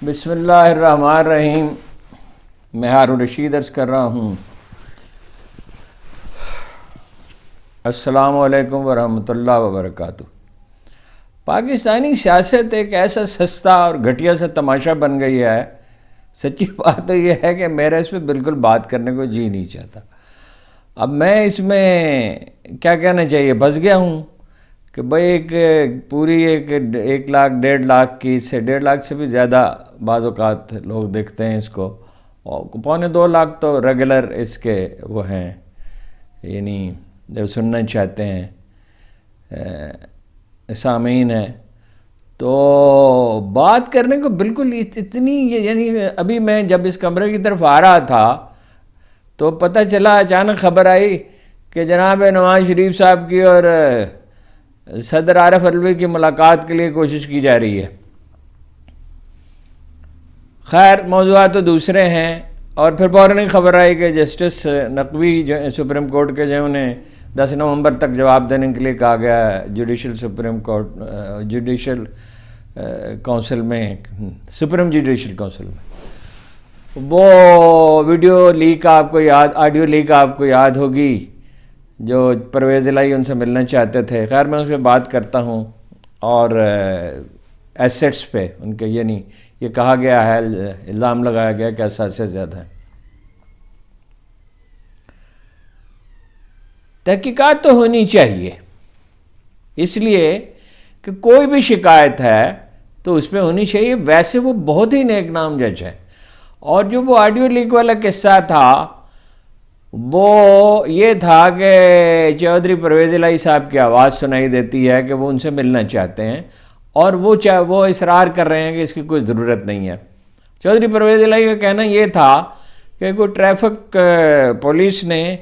بسم اللہ الرحمن الرحیم۔ میں ہارون رشید عرض کر رہا ہوں السلام علیکم ورحمۃ اللہ وبرکاتہ۔ پاکستانی سیاست ایک ایسا سستا اور گھٹیا سا تماشا بن گئی ہے، سچی بات تو یہ ہے کہ میرا اس پہ بالکل بات کرنے کو جی نہیں چاہتا۔ اب میں اس میں کیا کہنا چاہیے، پھنس گیا ہوں کہ بھئی ایک پوری 1 لاکھ 1.5 لاکھ کی سے 1.5 لاکھ سے بھی زیادہ بعض اوقات لوگ دیکھتے ہیں اس کو، اور 1.25 لاکھ تو ریگولر اس کے وہ ہیں، یعنی جو سننا چاہتے ہیں سامعین ہیں۔ تو بات کرنے کو بالکل اتنی، یعنی ابھی میں جب اس کمرے کی طرف آ رہا تھا تو پتہ چلا، اچانک خبر آئی کہ جناب نواز شریف صاحب کی اور صدر عارف علوی کی ملاقات کے لیے کوشش کی جا رہی ہے۔ خیر موضوعات تو دوسرے ہیں، اور پھر فوراً خبر آئی کہ جسٹس نقوی جو سپریم کورٹ کے جو انہیں 10 نومبر تک جواب دینے کے لیے کہا گیا ہے judicial supreme court judicial council میں، سپریم جوڈیشل کونسل میں۔ وہ ویڈیو لیک آپ کو یاد، آڈیو لیک آپ کو یاد ہوگی، جو پرویز الہی ان سے ملنا چاہتے تھے۔ خیر میں اس پہ بات کرتا ہوں، اور ایسٹس پہ ان کے، یعنی یہ کہا گیا ہے، الزام لگایا گیا کہ اثاثے زیادہ ہیں۔ تحقیقات تو ہونی چاہیے، اس لیے کہ کوئی بھی شکایت ہے تو اس پہ ہونی چاہیے۔ ویسے وہ بہت ہی نیک نام جج ہے، اور جو وہ آڈیو لیک والا قصہ تھا وہ یہ تھا کہ چودھری پرویز الہی صاحب کی آواز سنائی دیتی ہے کہ وہ ان سے ملنا چاہتے ہیں، اور وہ اصرار کر رہے ہیں کہ اس کی کوئی ضرورت نہیں ہے۔ چودھری پرویز الہی کا کہنا یہ تھا کہ کوئی ٹریفک پولیس نے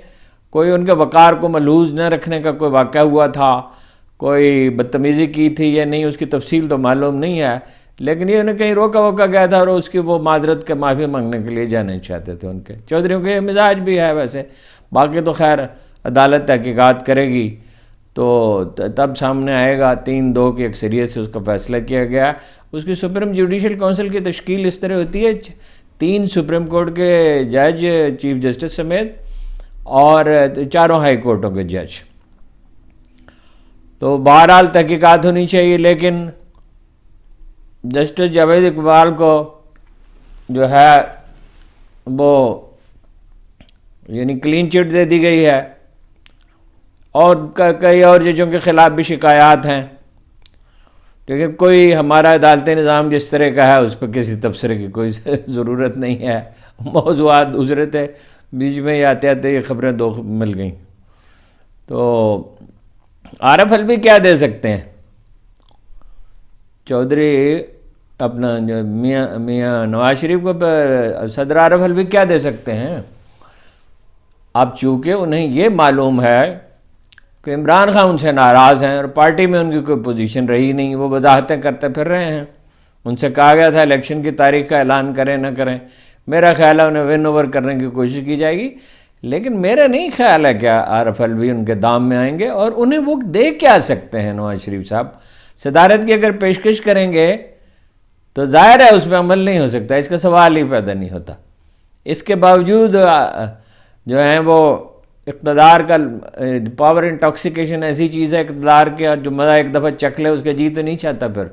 کوئی ان کے وقار کو ملحوظ نہ رکھنے کا کوئی واقعہ ہوا تھا، کوئی بدتمیزی کی تھی یا نہیں، اس کی تفصیل تو معلوم نہیں ہے، لیکن یہ انہیں کہیں روکا گیا تھا، اور اس کی وہ معذرت کے معافی مانگنے کے لیے جانا چاہتے تھے۔ ان کے چودھریوں کے مزاج بھی ہے ویسے، باقی تو خیر عدالت تحقیقات کرے گی تو تب سامنے آئے گا۔ 3-2 کی اکثریت سے اس کا فیصلہ کیا گیا۔ اس کی سپریم جوڈیشل کونسل کی تشکیل اس طرح ہوتی ہے، 3 سپریم کورٹ کے جج، چیف جسٹس سمیت، اور 4 ہائی کورٹوں کے جج۔ تو بہرحال تحقیقات ہونی چاہیے، لیکن جسٹس جاوید اقبال کو جو ہے وہ یعنی کلین چٹ دے دی گئی ہے، اور کئی اور ججوں کے خلاف بھی شکایات ہیں، لیکن کوئی ہمارا عدالتی نظام جس طرح کا ہے اس پہ کسی تبصرے کی کوئی ضرورت نہیں ہے۔ موضوعات دوسرے تھے، بیچ میں آتے یہ خبریں 2 مل گئیں۔ تو عارف علوی کیا دے سکتے ہیں؟ چودھری اپنا جو میاں نواز شریف کو صدر عارف علوی کیا دے سکتے ہیں؟ اب چونکہ انہیں یہ معلوم ہے کہ عمران خان ان سے ناراض ہیں، اور پارٹی میں ان کی کوئی پوزیشن رہی نہیں، وہ وضاحتیں کرتے پھر رہے ہیں۔ ان سے کہا گیا تھا الیکشن کی تاریخ کا اعلان کریں نہ کریں، میرا خیال ہے انہیں ون اوور کرنے کی کوشش کی جائے گی، لیکن میرا نہیں خیال ہے کہ عارف علوی ان کے دام میں آئیں گے۔ اور انہیں وہ دے کیا سکتے ہیں نواز شریف صاحب؟ صدارت کی اگر پیشکش کریں گے تو ظاہر ہے اس پہ عمل نہیں ہو سکتا، اس کا سوال ہی پیدا نہیں ہوتا۔ اس کے باوجود جو ہیں وہ اقتدار کا پاور انٹاکسیکیشن ایسی چیز ہے، اقتدار کے جو مزہ ایک دفعہ چکھ لے اس کے جی تو نہیں چاہتا پھر۔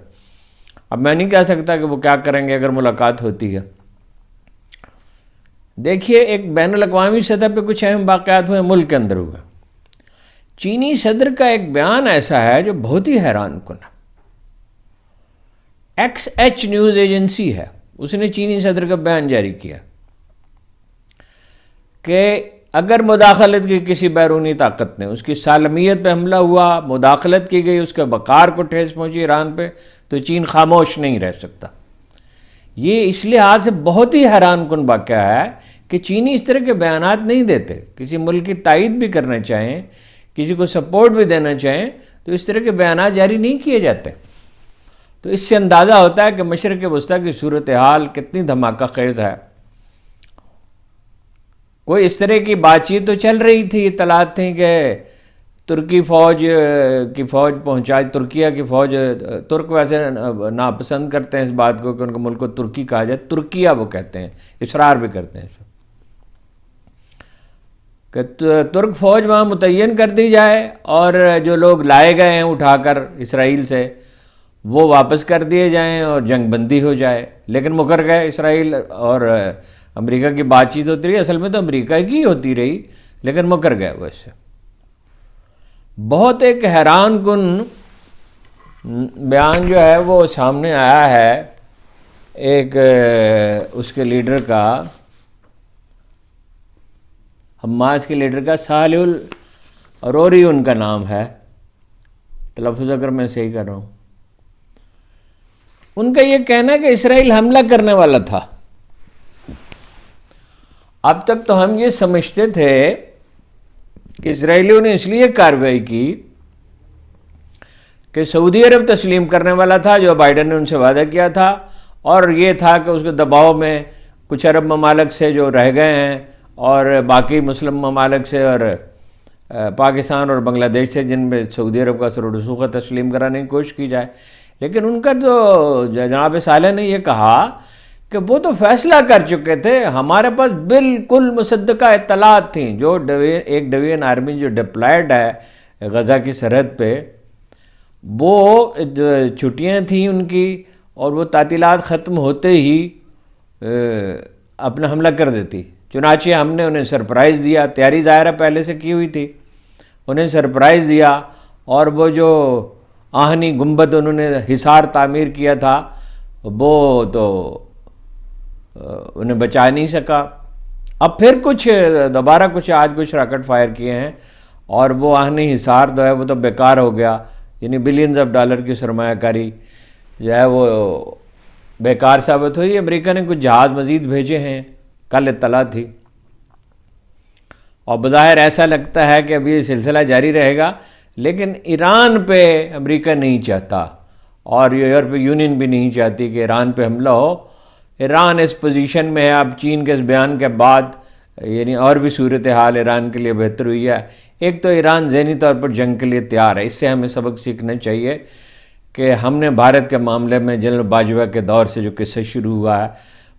اب میں نہیں کہہ سکتا کہ وہ کیا کریں گے اگر ملاقات ہوتی ہے۔ دیکھیے، ایک بین الاقوامی سطح پہ کچھ اہم واقعات ہوئے، ملک کے اندر ہوئے۔ چینی صدر کا ایک بیان ایسا ہے جو بہت ہی حیران کن ہے۔ XH نیوز ایجنسی ہے، اس نے چینی صدر کا بیان جاری کیا کہ اگر مداخلت کی کسی بیرونی طاقت نے، اس کی سالمیت پہ حملہ ہوا، مداخلت کی گئی، اس کے وقار کو ٹھیس پہنچی ایران پہ، تو چین خاموش نہیں رہ سکتا۔ یہ اس لحاظ سے بہت ہی حیران کن واقعہ ہے کہ چینی اس طرح کے بیانات نہیں دیتے۔ کسی ملک کی تائید بھی کرنا چاہیں، کسی کو سپورٹ بھی دینا چاہیں، تو اس طرح کے بیانات جاری نہیں کیے جاتے۔ تو اس سے اندازہ ہوتا ہے کہ مشرق وسطیٰ کی صورتحال کتنی دھماکہ خیز ہے۔ کوئی اس طرح کی بات چیت تو چل رہی تھی، اطلاعات تھیں کہ ترکی فوج کی فوج پہنچائی، ترکیہ کی فوج، ترک ویسے ناپسند کرتے ہیں اس بات کو کہ ان کے ملک کو ترکی کہا جائے، ترکیہ وہ کہتے ہیں، اصرار بھی کرتے ہیں کہ ترک فوج وہاں متعین کر دی جائے اور جو لوگ لائے گئے ہیں اٹھا کر اسرائیل سے وہ واپس کر دیے جائیں اور جنگ بندی ہو جائے، لیکن مکر گئے اسرائیل اور امریکہ کی بات چیت ہوتی رہی، اصل میں تو امریکہ کی ہوتی رہی لیکن مکر گئے وہ اس سے۔ بہت ایک حیران کن بیان جو ہے وہ سامنے آیا ہے ایک اس کے لیڈر کا، حماس کے لیڈر کا، صالح الروری ان کا نام ہے، تلفظ اگر میں صحیح کر رہا ہوں۔ ان کا یہ کہنا ہے کہ اسرائیل حملہ کرنے والا تھا۔ اب تک تو ہم یہ سمجھتے تھے کہ اسرائیلیوں نے اس لیے کارروائی کی کہ سعودی عرب تسلیم کرنے والا تھا، جو بائیڈن نے ان سے وعدہ کیا تھا، اور یہ تھا کہ اس کے دباؤ میں کچھ عرب ممالک سے جو رہ گئے ہیں اور باقی مسلم ممالک سے اور پاکستان اور بنگلہ دیش سے جن میں سعودی عرب کا سر و رسوخ تسلیم کرانے کی کوشش کی جائے۔ لیکن ان کا جو جناب صالح نے یہ کہا کہ وہ تو فیصلہ کر چکے تھے، ہمارے پاس بالکل مصدقہ اطلاعات تھیں، جو ایک ڈویژن آرمی جو ڈپلائڈ ہے غزہ کی سرحد پہ، وہ چھٹیاں تھیں ان کی اور وہ تعطیلات ختم ہوتے ہی اپنا حملہ کر دیتی۔ چنانچہ ہم نے انہیں سرپرائز دیا، تیاری ظاہرہ پہلے سے کی ہوئی تھی، انہیں سرپرائز دیا، اور وہ جو آہنی گنبد انہوں نے حصار تعمیر کیا تھا وہ تو انہیں بچا نہیں سکا۔ اب پھر دوبارہ آج کچھ راکٹ فائر کیے ہیں اور وہ آہنی حصار جو ہے وہ تو بیکار ہو گیا، یعنی بلینز آف ڈالر کی سرمایہ کاری جو ہے وہ بیکار ثابت ہوئی۔ امریکہ نے کچھ جہاز مزید بھیجے ہیں، کل اطلاع تھی، اور بظاہر ایسا لگتا ہے کہ ابھی یہ سلسلہ جاری رہے گا، لیکن ایران پہ امریکہ نہیں چاہتا اور یورپی یونین بھی نہیں چاہتی کہ ایران پہ حملہ ہو۔ ایران اس پوزیشن میں ہے اب چین کے اس بیان کے بعد، یعنی اور بھی صورتحال ایران کے لیے بہتر ہوئی ہے۔ ایک تو ایران ذہنی طور پر جنگ کے لیے تیار ہے، اس سے ہمیں سبق سیکھنا چاہیے کہ ہم نے بھارت کے معاملے میں جنرل باجوہ کے دور سے جو قصہ شروع ہوا ہے،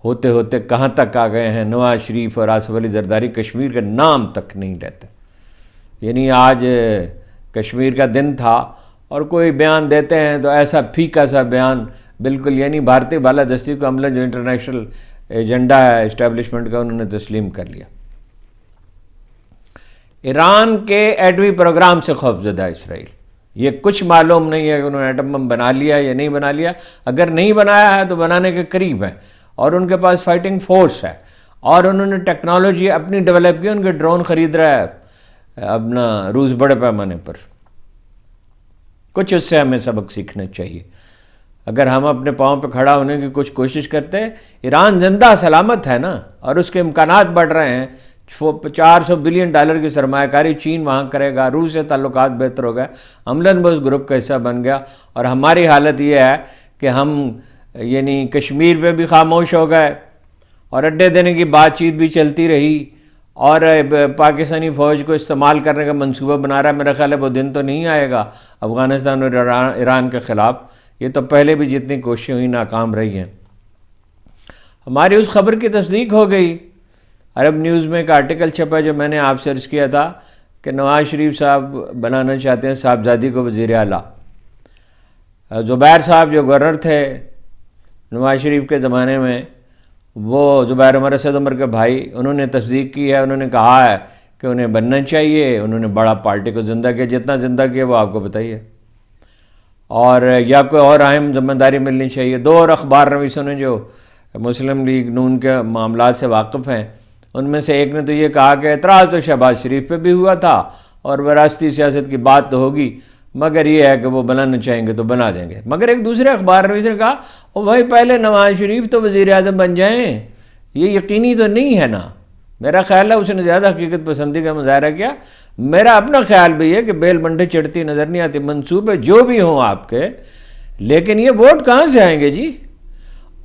ہوتے ہوتے کہاں تک آ گئے ہیں۔ نواز شریف اور آصف علی زرداری کشمیر کا نام تک نہیں لیتے، یعنی آج کشمیر کا دن تھا اور کوئی بیان دیتے ہیں تو ایسا پھیکا سا بیان بالکل، یعنی بھارتی بالادستی کو عملاً جو انٹرنیشنل ایجنڈا ہے اسٹیبلشمنٹ کا انہوں نے تسلیم کر لیا۔ ایران کے ایٹمی پروگرام سے خوفزدہ ہے اسرائیل، یہ کچھ معلوم نہیں ہے کہ انہوں نے ایٹم بم بنا لیا یا نہیں بنا لیا، اگر نہیں بنایا ہے تو بنانے کے قریب ہے، اور ان کے پاس فائٹنگ فورس ہے، اور انہوں نے ٹیکنالوجی اپنی ڈیولپ کی، ان کے ڈرون خرید رہا ہے اپنا روس بڑے پیمانے پر۔ کچھ اس سے ہمیں سبق سیکھنا چاہیے، اگر ہم اپنے پاؤں پہ کھڑا ہونے کی کچھ کوشش کرتے ہیں۔ ایران زندہ سلامت ہے نا، اور اس کے امکانات بڑھ رہے ہیں، $400 بلین کی سرمایہ کاری چین وہاں کرے گا، روس سے تعلقات بہتر ہو گئے، عملاً وہ اس گروپ کا حصہ بن گیا، اور ہماری حالت یہ ہے کہ ہم یعنی کشمیر پہ بھی خاموش ہو گئے اور اڈے دینے کی بات چیت بھی چلتی رہی، اور پاکستانی فوج کو استعمال کرنے کا منصوبہ بنا رہا ہے۔ میرا خیال ہے وہ دن تو نہیں آئے گا افغانستان اور ایران کے خلاف، یہ تو پہلے بھی جتنی کوششیں ہوئی ناکام رہی ہیں۔ ہماری اس خبر کی تصدیق ہو گئی، عرب نیوز میں ایک آرٹیکل چھپا جو میں نے آپ سے عرض کیا تھا کہ نواز شریف صاحب بنانا چاہتے ہیں صاحبزادی کو وزیر اعلیٰ۔ زبیر صاحب جو گورنر تھے نواز شریف کے زمانے میں، وہ زبیر عمر اسد عمر کے بھائی، انہوں نے تصدیق کی ہے، انہوں نے کہا ہے کہ انہیں بننا چاہیے۔ انہوں نے بڑا پارٹی کو زندہ کیا، جتنا زندہ کیا وہ آپ کو بتائیے، اور یا کوئی اور اہم ذمہ داری ملنی چاہیے۔ دو اور اخبار نویسوں نے جو مسلم لیگ نون کے معاملات سے واقف ہیں، ان میں سے ایک نے تو یہ کہا کہ اعتراض تو شہباز شریف پہ بھی ہوا تھا اور وراثتی سیاست کی بات تو ہوگی، مگر یہ ہے کہ وہ بنانا چاہیں گے تو بنا دیں گے۔ مگر ایک دوسرے اخبار نویس نے کہا او بھائی پہلے نواز شریف تو وزیر اعظم بن جائیں، یہ یقینی تو نہیں ہے نا۔ میرا خیال ہے اس نے زیادہ حقیقت پسندی کا مظاہرہ کیا۔ میرا اپنا خیال بھی ہے کہ بیل منڈے چڑھتی نظر نہیں آتی، منصوبے جو بھی ہوں آپ کے، لیکن یہ ووٹ کہاں سے آئیں گے جی؟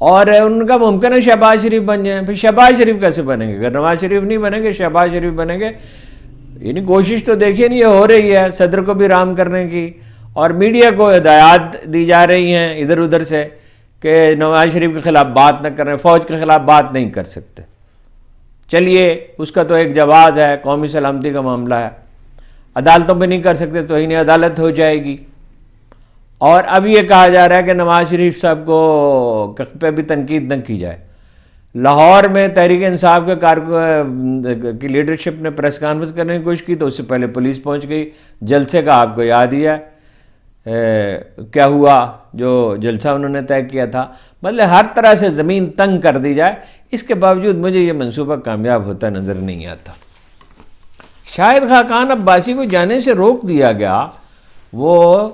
اور ان کا ممکن ہے شہباز شریف بن جائیں، پھر شہباز شریف کیسے بنیں گے؟ اگر نواز شریف نہیں بنیں گے، شہباز شریف بنیں گے، یعنی کوشش تو دیکھیے نہیں یہ ہو رہی ہے صدر کو بھی رام کرنے کی، اور میڈیا کو ہدایات دی جا رہی ہیں ادھر ادھر سے کہ نواز شریف کے خلاف بات نہ کریں، فوج کے خلاف بات نہیں کر سکتے۔ چلیے اس کا تو ایک جواز ہے، قومی سلامتی کا معاملہ ہے، عدالتوں پہ نہیں کر سکتے تو انہیں عدالت ہو جائے گی۔ اور اب یہ کہا جا رہا ہے کہ نواز شریف صاحب کو پہ بھی تنقید نہ کی جائے۔ لاہور میں تحریک انصاف کے کی لیڈرشپ نے پریس کانفرنس کرنے کی کوشش کی تو اس سے پہلے پولیس پہنچ گئی۔ جلسے کا آپ کو یاد ہی ہے کیا ہوا، جو جلسہ انہوں نے طے کیا تھا۔ مطلب ہر طرح سے زمین تنگ کر دی جائے، اس کے باوجود مجھے یہ منصوبہ کامیاب ہوتا نظر نہیں آتا۔ شاہد خاقان عباسی کو جانے سے روک دیا گیا، وہ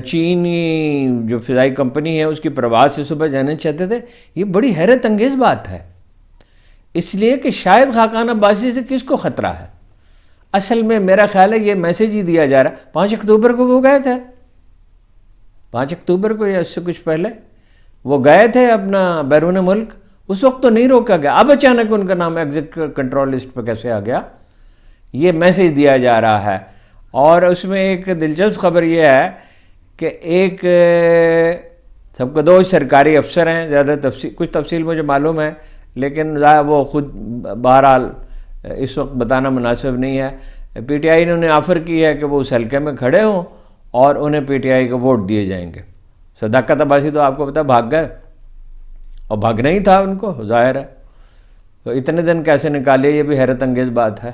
چینی جو فضائی کمپنی ہے اس کی پرواز سے صبح جانا چاہتے تھے۔ یہ بڑی حیرت انگیز بات ہے، اس لیے کہ شاہد خاقان عباسی سے کس کو خطرہ ہے؟ اصل میں میرا خیال ہے یہ میسیج ہی دیا جا رہا، 5 اکتوبر کو وہ گئے تھے، 5 اکتوبر کو یا اس سے کچھ پہلے وہ گئے تھے اپنا بیرون ملک، اس وقت تو نہیں روکا گیا، اب اچانک ان کا نام ایگزٹ کنٹرول لسٹ پہ کیسے آ گیا؟ یہ میسیج دیا جا رہا ہے۔ اور اس میں ایک دلچسپ خبر یہ ہے کہ ایک سب کو 2 سرکاری افسر ہیں، زیادہ کچھ تفصیل مجھے معلوم ہے لیکن وہ خود بہرحال اس وقت بتانا مناسب نہیں ہے۔ پی ٹی آئی نے انہیں آفر کی ہے کہ وہ اس حلقے میں کھڑے ہوں اور انہیں پی ٹی آئی کو ووٹ دیے جائیں گے۔ صداقت عباسی تو آپ کو پتہ بھاگ گئے، اور بھاگنا ہی تھا ان کو، ظاہر ہے، تو اتنے دن کیسے نکالے، یہ بھی حیرت انگیز بات ہے۔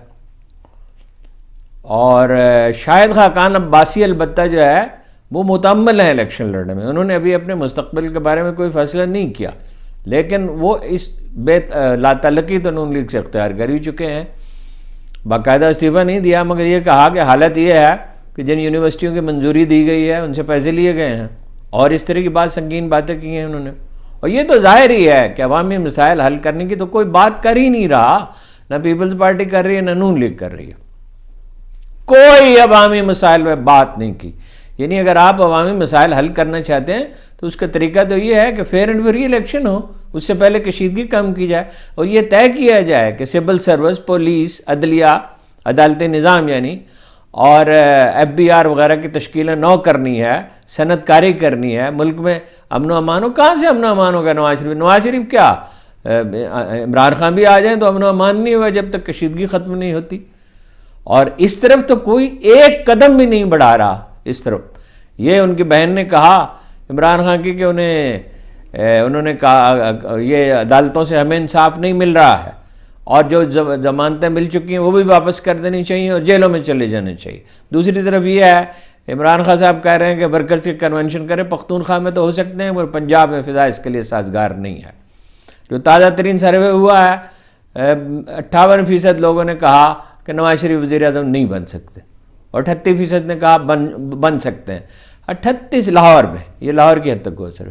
اور شاہد خاقان عباسی البتہ جو ہے وہ متعمل ہیں الیکشن لڑنے میں، انہوں نے ابھی اپنے مستقبل کے بارے میں کوئی فیصلہ نہیں کیا، لیکن وہ اس لا تعلقی تو نون لیگ سے اختیار کر ہی چکے ہیں۔ باقاعدہ استعفیٰ نہیں دیا، مگر یہ کہا کہ حالت یہ ہے کہ جن یونیورسٹیوں کی منظوری دی گئی ہے ان سے پیسے لیے گئے ہیں، اور اس طرح کی سنگین باتیں کی ہیں انہوں نے۔ اور یہ تو ظاہر ہی ہے کہ عوامی مسائل حل کرنے کی تو کوئی بات کر ہی نہیں رہا، نہ پیپلز پارٹی کر رہی ہے نہ نون لیگ کر رہی ہے، کوئی عوامی مسائل میں بات نہیں کی۔ یعنی اگر آپ عوامی مسائل حل کرنا چاہتے ہیں تو اس کا طریقہ تو یہ ہے کہ فیئر اینڈ فری الیکشن ہو، اس سے پہلے کشیدگی کم کی جائے، اور یہ طے کیا جائے کہ سول سروس، پولیس، عدلیہ، عدالت نظام یعنی، اور ایف بی آر وغیرہ کی تشکیلیں نو کرنی ہے، صنعت کاری کرنی ہے، ملک میں امن و امان ہو۔ کہاں سے امن و امان ہوگا؟ نواز شریف کیا عمران خان بھی آ جائیں تو امن و امان نہیں ہوگا جب تک کشیدگی ختم نہیں ہوتی۔ اور اس طرف تو کوئی ایک قدم بھی نہیں بڑھا رہا اس طرف۔ یہ ان کی بہن نے کہا عمران خان کی کہ انہوں نے کہا یہ عدالتوں سے ہمیں انصاف نہیں مل رہا ہے، اور جو ضمانتیں مل چکی ہیں وہ بھی واپس کر دینی چاہیے اور جیلوں میں چلے جانے چاہیے۔ دوسری طرف یہ ہے عمران خان صاحب کہہ رہے ہیں کہ ورکرز کے کنونشن کریں، پختونخوا میں تو ہو سکتے ہیں، مگر پنجاب میں فضا اس کے لیے سازگار نہیں ہے۔ جو تازہ ترین سروے ہوا ہے 58% لوگوں نے کہا کہ نواز شریف وزیر اعظم نہیں بن سکتے، اور 38% نے کہا بن سکتے ہیں۔ 38 لاہور میں، یہ لاہور کی حد تک ہو سر،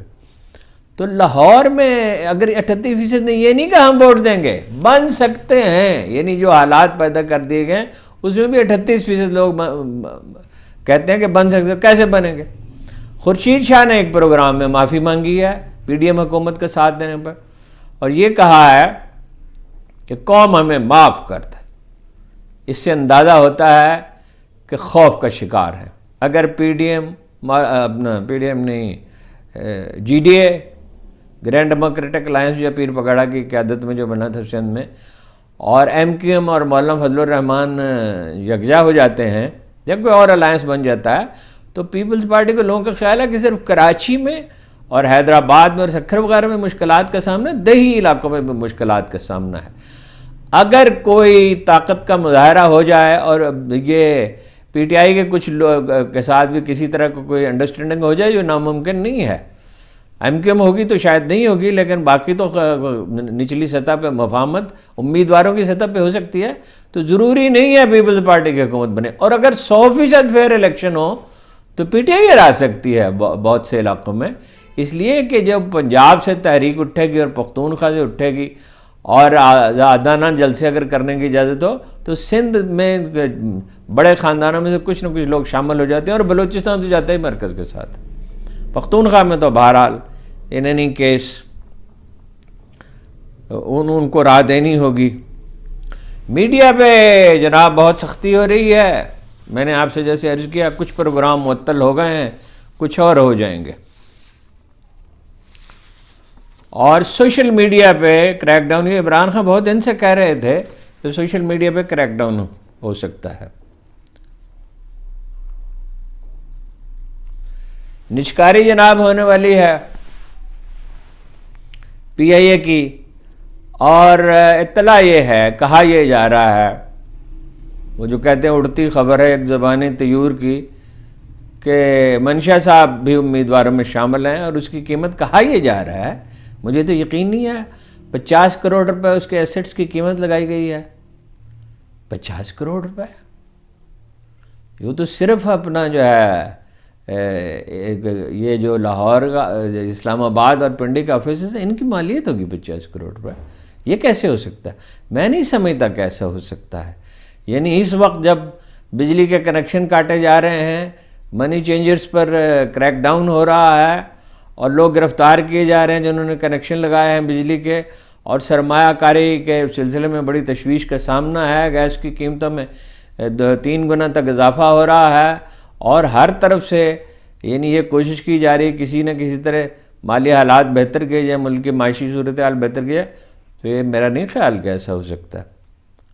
تو لاہور میں اگر 38% نے یہ نہیں کہا ہم ووٹ دیں گے، بن سکتے ہیں، یعنی جو حالات پیدا کر دیے گئے اس میں بھی 38% لوگ کہتے ہیں کہ بن سکتے ہیں۔ کیسے بنیں گے؟ خورشید شاہ نے ایک پروگرام میں معافی مانگی ہے پی ڈی ایم حکومت کا ساتھ دینے پر، اور یہ کہا ہے کہ قوم ہمیں معاف کر دے۔ اس سے اندازہ ہوتا ہے کہ خوف کا شکار ہے۔ اگر پی ڈی ایم نہیں G D A grand democratic alliance جو پیر پگاڑا کی قیادت میں جو بنا تھا سندھ میں، اور ایم کیو ایم اور مولانا فضل الرحمان یکجا ہو جاتے ہیں یا کوئی اور الائنس بن جاتا ہے، تو پیپلز پارٹی کے لوگوں کا خیال ہے کہ صرف کراچی میں اور حیدرآباد میں اور سکھر وغیرہ میں مشکلات کا سامنا، دیہی علاقوں میں بھی مشکلات کا سامنا ہے۔ اگر کوئی طاقت کا مظاہرہ ہو جائے اور یہ پی ٹی آئی کے کچھ لوگ کے ساتھ بھی کسی طرح کو کوئی انڈرسٹینڈنگ ہو جائے، جو ناممکن نہیں ہے، ایم کیو ایم ہوگی تو شاید نہیں ہوگی، لیکن باقی تو نچلی سطح پہ مفاہمت امیدواروں کی سطح پہ ہو سکتی ہے، تو ضروری نہیں ہے پیپلز پارٹی کی حکومت بنے۔ اور اگر 100% فیئر الیکشن ہو تو پی ٹی آئی ہرا سکتی ہے بہت سے علاقوں میں، اس لیے کہ جب پنجاب سے تحریک اٹھے گی اور پختونخوا سے اٹھے گی اور آزادانہ جلسے اگر کرنے کی اجازت ہو تو سندھ میں بڑے خاندانوں میں سے کچھ نہ کچھ لوگ شامل ہو جاتے ہیں، اور بلوچستان تو جاتا ہی مرکز کے ساتھ۔ پختونخوا میں تو بہرحال ان اینی کیس ان کو راہ دینی ہوگی۔ میڈیا پہ جناب بہت سختی ہو رہی ہے. میں نے آپ سے جیسے عرض کیا کچھ پروگرام معطل ہو گئے ہیں, کچھ اور ہو جائیں گے. اور سوشل میڈیا پہ کریک ڈاؤن, یہ عمران خان بہت دن سے کہہ رہے تھے تو سوشل میڈیا پہ کریک ڈاؤن ہو سکتا ہے. نچکاری جناب ہونے والی ہے پی آئی اے کی, اور اطلاع یہ ہے, کہا یہ جا رہا ہے, وہ جو کہتے ہیں اڑتی خبر ہے ایک زبانی طیور کی, کہ منشا صاحب بھی امیدواروں میں شامل ہیں, اور اس کی قیمت کہا یہ جا رہا ہے, مجھے تو یقین نہیں ہے, 50 کروڑ روپے اس کے ایسٹس کی قیمت لگائی گئی ہے. 50 کروڑ روپے, یہ تو صرف اپنا جو ہے یہ جو لاہور کا, اسلام آباد اور پنڈی کا آفیسز ہیں, ان کی مالیت ہوگی 50 کروڑ روپے. یہ کیسے ہو سکتا ہے؟ میں نہیں سمجھتا کیسا ہو سکتا ہے. یعنی اس وقت جب بجلی کے کنیکشن کاٹے جا رہے ہیں, منی چینجرز پر کریک ڈاؤن ہو رہا ہے, اور لوگ گرفتار کیے جا رہے ہیں جنہوں نے کنیکشن لگائے ہیں بجلی کے, اور سرمایہ کاری کے سلسلے میں بڑی تشویش کا سامنا ہے, گیس کی قیمتوں میں 3 گنا تک اضافہ ہو رہا ہے, اور ہر طرف سے یعنی یہ کوشش کی جا رہی ہے کسی نہ کسی طرح مالی حالات بہتر کیے جائیں, ملک کی معاشی صورتحال بہتر کیے جائے, تو یہ میرا نہیں خیال کہ ایسا ہو سکتا ہے.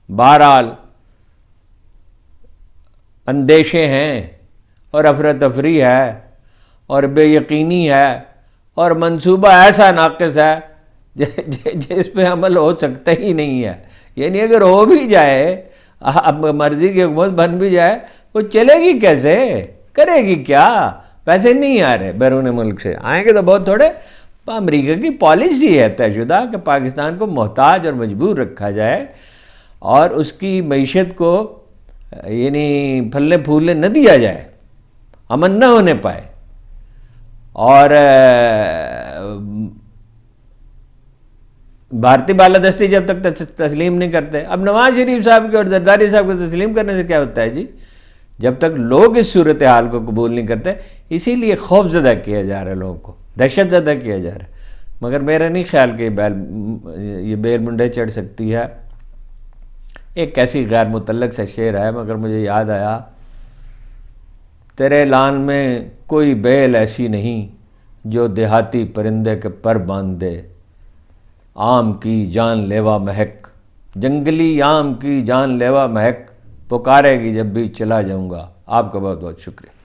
بہرحال اندیشے ہیں, اور افراتفری ہے, اور بے یقینی ہے, اور منصوبہ ایسا ناقص ہے جس پہ عمل ہو سکتا ہی نہیں ہے. یعنی اگر ہو بھی جائے, اب مرضی کی حکومت بن بھی جائے, وہ چلے گی کیسے, کرے گی کیا؟ پیسے نہیں آ رہے بیرون ملک سے, آئیں گے تو بہت تھوڑے. امریکہ کی پالیسی ہے طے شدہ کہ پاکستان کو محتاج اور مجبور رکھا جائے, اور اس کی معیشت کو یعنی پھلنے پھولنے نہ دیا جائے, امن نہ ہونے پائے. اور بھارتی بالادستی جب تک تسلیم نہیں کرتے, اب نواز شریف صاحب کے اور زرداری صاحب کو تسلیم کرنے سے کیا ہوتا ہے جی, جب تک لوگ اس صورتحال کو قبول نہیں کرتے. اسی لیے خوف زدہ کیا جا رہا ہے لوگوں کو, دہشت زدہ کیا جا رہا ہے. مگر میرا نہیں خیال کہ یہ بیل منڈے چڑھ سکتی ہے. ایک ایسی غیر متعلق سا شعر ہے, مگر مجھے یاد آیا, تیرے اعلان میں کوئی بیل ایسی نہیں جو دیہاتی پرندے کے پر باندھ دے, آم کی جان لیوا مہک, جنگلی آم کی جان لیوا مہک, پکارے گی جب بھی چلا جاؤں گا. آپ کا بہت بہت شکریہ.